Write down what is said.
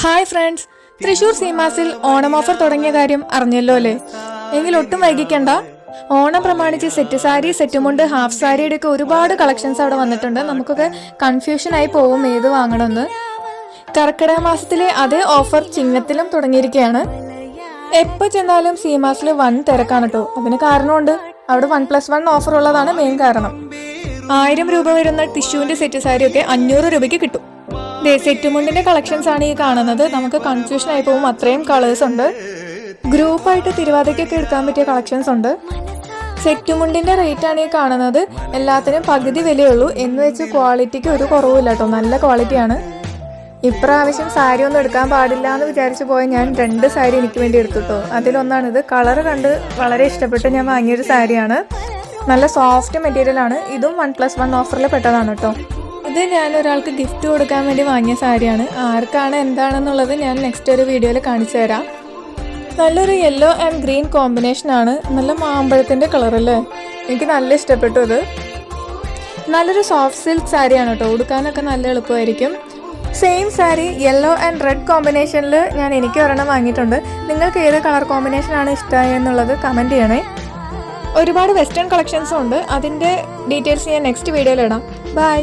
Hi friends, Thrissur സീമാസിൽ Onam offer തുടങ്ങിയ കാര്യം അറിഞ്ഞല്ലോ അല്ലേ? എങ്കിൽ ഒട്ടും വൈകിക്കണ്ട. ഓണം പ്രമാണിച്ച് സെറ്റ് സാരി, സെറ്റ് മുണ്ട്, ഹാഫ് സാരിയുടെ ഒക്കെ ഒരുപാട് കളക്ഷൻസ് അവിടെ വന്നിട്ടുണ്ട്. നമുക്കൊക്കെ കൺഫ്യൂഷൻ ആയി പോവും ഏത് വാങ്ങണമെന്ന്. കർക്കിടക മാസത്തിലെ അതേ ഓഫർ ചിങ്ങത്തിലും തുടങ്ങിയിരിക്കുകയാണ്. എപ്പോൾ ചെന്നാലും സീമാസിൽ വൻ തിരക്കാണ് കേട്ടോ. അതിന് കാരണമുണ്ട്. അവിടെ 1+1 ഓഫർ ഉള്ളതാണ് മെയിൻ കാരണം. 1000 രൂപ വരുന്ന ടിഷ്യൂവിന്റെ സെറ്റ് സാരിയൊക്കെ 500 രൂപയ്ക്ക് കിട്ടും. സെറ്റ് മുണ്ടിന്റെ കളക്ഷൻസ് ആണ് ഈ കാണുന്നത്. നമുക്ക് കൺഫ്യൂഷൻ ആയി പോകും, അത്രയും കളേഴ്സ് ഉണ്ട്. ഗ്രൂപ്പായിട്ട് തിരുവാതിരയ്ക്കൊക്കെ എടുക്കാൻ പറ്റിയ കളക്ഷൻസ് ഉണ്ട്. സെറ്റ് മുണ്ടിന്റെ റേറ്റ് ആണ് ഈ കാണുന്നത്. എല്ലാത്തിനും പകുതി വിലയുള്ളൂ എന്ന് വെച്ച് ക്വാളിറ്റിക്ക് ഒരു കുറവില്ല കേട്ടോ. നല്ല ക്വാളിറ്റിയാണ്. ഇപ്രാവശ്യം സാരി ഒന്നും എടുക്കാൻ പാടില്ല എന്ന് വിചാരിച്ചു പോയ ഞാൻ 2 സാരി എനിക്ക് വേണ്ടി എടുത്തു കേട്ടോ. അതിലൊന്നാണിത്. കളർ കണ്ട് വളരെ ഇഷ്ടപ്പെട്ട് ഞാൻ വാങ്ങിയൊരു സാരിയാണ്. നല്ല സോഫ്റ്റ് മെറ്റീരിയൽ ആണ്. ഇതും 1+1 ഓഫറിൽ പെട്ടതാണ് കേട്ടോ. ഇത് ഞാൻ ഒരാൾക്ക് ഗിഫ്റ്റ് കൊടുക്കാൻ വേണ്ടി വാങ്ങിയ സാരിയാണ്. ആർക്കാണ് എന്താണെന്നുള്ളത് ഞാൻ നെക്സ്റ്റ് ഒരു വീഡിയോയിൽ കാണിച്ചു തരാം. നല്ലൊരു യെല്ലോ ആൻഡ് ഗ്രീൻ കോമ്പിനേഷൻ ആണ്. നല്ല മാമ്പഴത്തിൻ്റെ കളറല്ലേ, എനിക്ക് നല്ല ഇഷ്ടപ്പെട്ടു. ഇത് നല്ലൊരു സോഫ്റ്റ് സിൽക്ക് സാരിയാണ് കേട്ടോ. ഉടുക്കാനൊക്കെ നല്ല എളുപ്പമായിരിക്കും. Same sari yellow and red കോമ്പിനേഷനിൽ എനിക്ക് ഒരെണ്ണം വാങ്ങിയിട്ടുണ്ട്. നിങ്ങൾക്ക് ഏത് കളർ കോമ്പിനേഷനാണ് ഇഷ്ടമായി എന്നുള്ളത് കമൻറ്റ് ചെയ്യണേ. ഒരുപാട് വെസ്റ്റേൺ കളക്ഷൻസും ഉണ്ട്. അതിൻ്റെ ഡീറ്റെയിൽസ് ഞാൻ നെക്സ്റ്റ് വീഡിയോയിൽ ഇടാം. ബൈ.